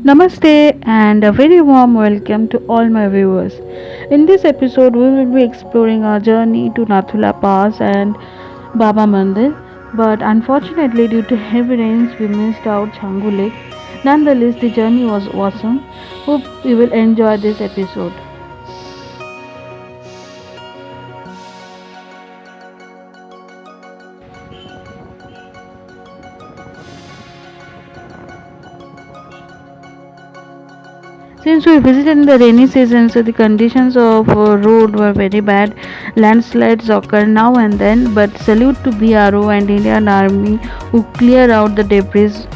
Namaste and a very warm welcome to all my viewers. In this episode, we will be exploring our journey to Nathula Pass and Baba Mandir, but unfortunately, due to heavy rains, we missed out Changu Lake. Nonetheless, the journey was awesome. Hope you will enjoy this episode. Since we visited in the rainy season, so the conditions of road were very bad. Landslides occur now and then, but salute to BRO and Indian Army who clear out the debris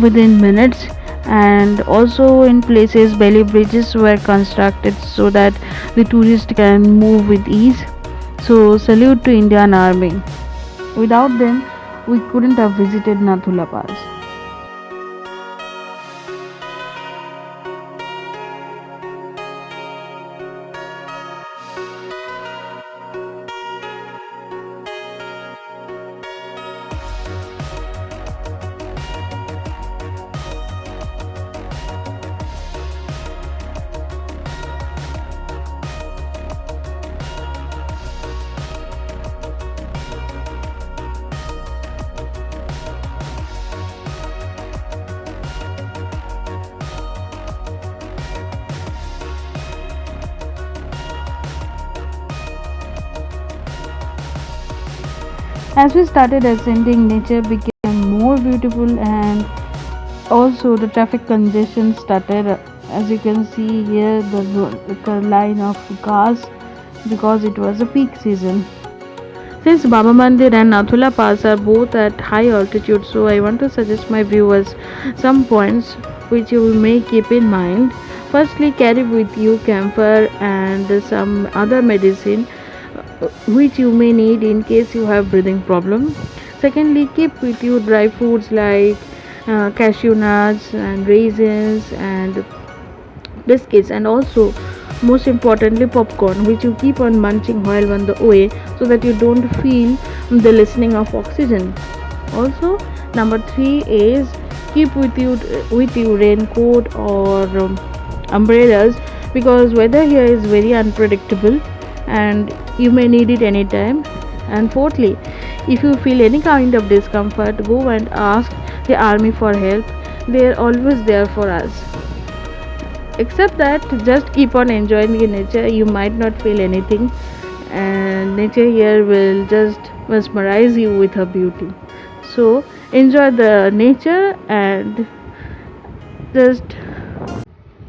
within minutes. And also in places, belly bridges were constructed so that the tourist can move with ease. So salute to Indian Army. Without them, we couldn't have visited Nathula Pass. As we started ascending, nature became more beautiful and also the traffic congestion started. As you can see here, the line of cars because it was a peak season. Since Baba Mandir and Nathula Pass are both at high altitude, so I want to suggest my viewers some points which you may keep in mind. Firstly, carry with you camphor and some other medicine which you may need in case you have breathing problem. Secondly, keep with you dry foods like cashew nuts and raisins and biscuits, and also most importantly popcorn, which you keep on munching while on the way so that you don't feel the lessening of oxygen. Also, number 3 is keep with you raincoat or umbrellas, because weather here is very unpredictable and you may need it anytime. And fourthly, if you feel any kind of discomfort, go and ask the army for help. They are always there for us. Except that, just keep on enjoying the nature. You might not feel anything, and nature here will just mesmerize you with her beauty. So enjoy the nature and just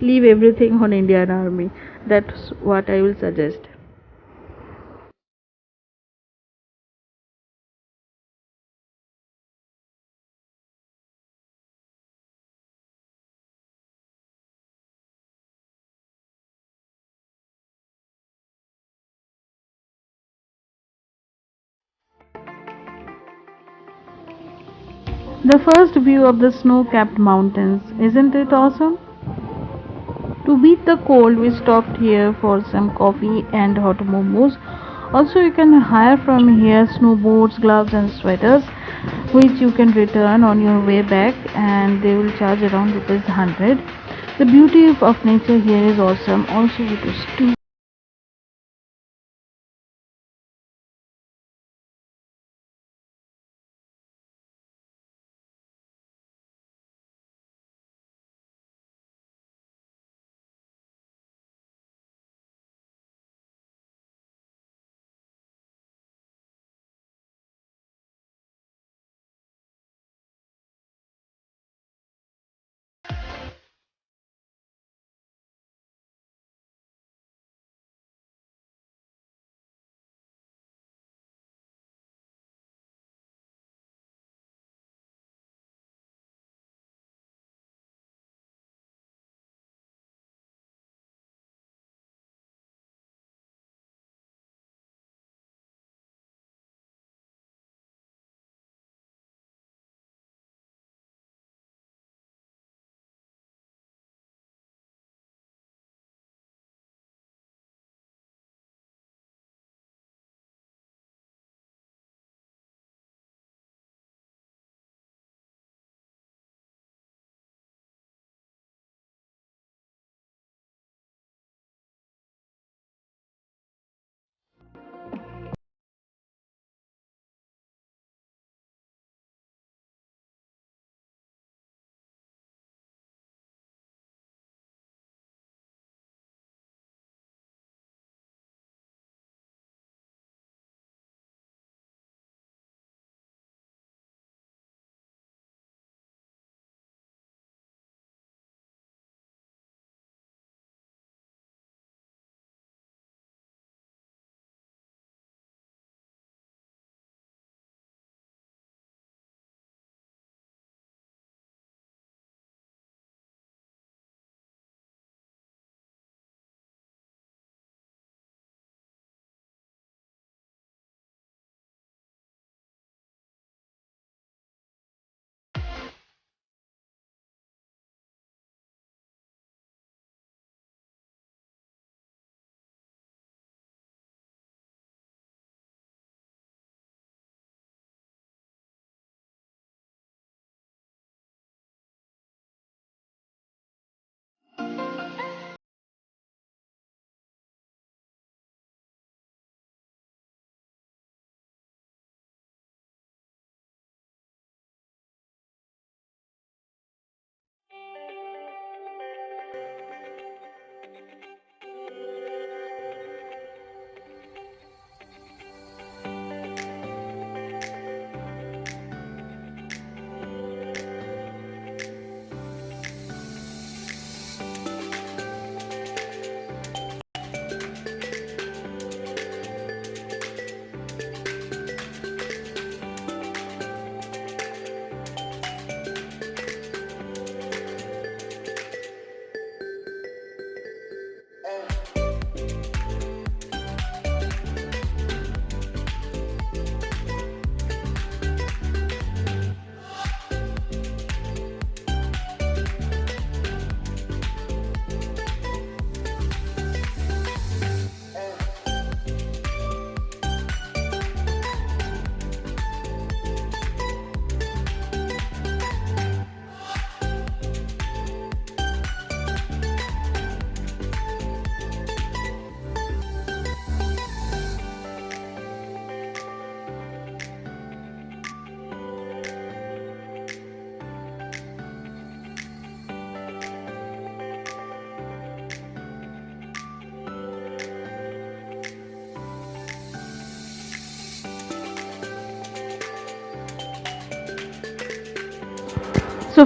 leave everything on Indian Army. That's what I will suggest. The first view of the snow-capped mountains, isn't it awesome? To beat the cold, we stopped here for some coffee and hot momos. Also, you can hire from here snowboards, gloves, and sweaters, which you can return on your way back, and they will charge around rupees 100. The beauty of nature here is awesome. Also, it is too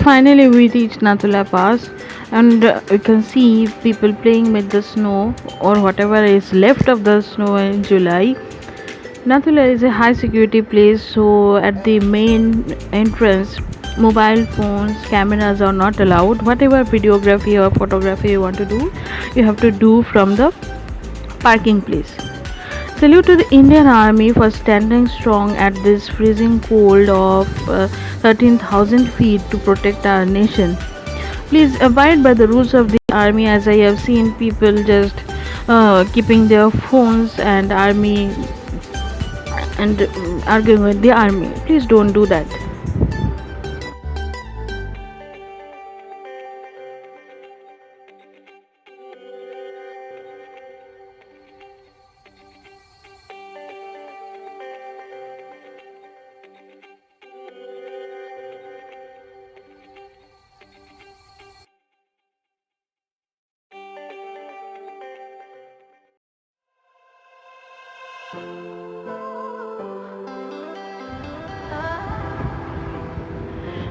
So finally, we reached Nathula Pass, and we can see people playing with the snow or whatever is left of the snow in July. Nathula is a high security place, so at the main entrance, mobile phones, cameras are not allowed. Whatever videography or photography you want to do, you have to do from the parking place. Salute to the Indian Army for standing strong at this freezing cold of 13,000 feet to protect our nation. Please abide by the rules of the army, as I have seen people just keeping their phones and army and arguing with the army. Please don't do that.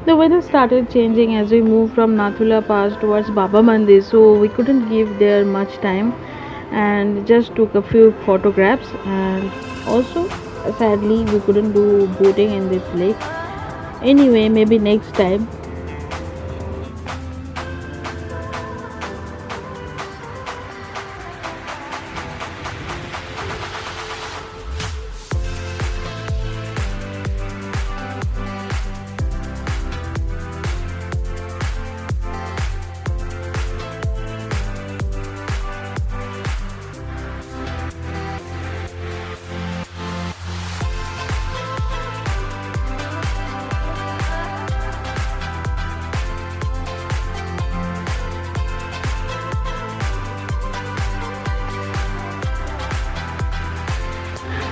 The weather started changing as we moved from Nathula Pass towards Baba Mandir, so we couldn't give there much time and just took a few photographs. And also, sadly, we couldn't do boating in this lake. Anyway, maybe next time.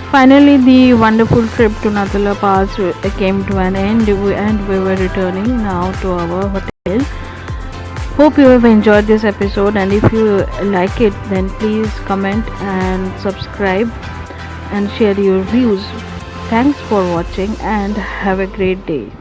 Finally, the wonderful trip to Nathula Pass came to an end, and we were returning now to our hotel. Hope you have enjoyed this episode, and if you like it, then please comment and subscribe and share your views. Thanks for watching, and have a great day.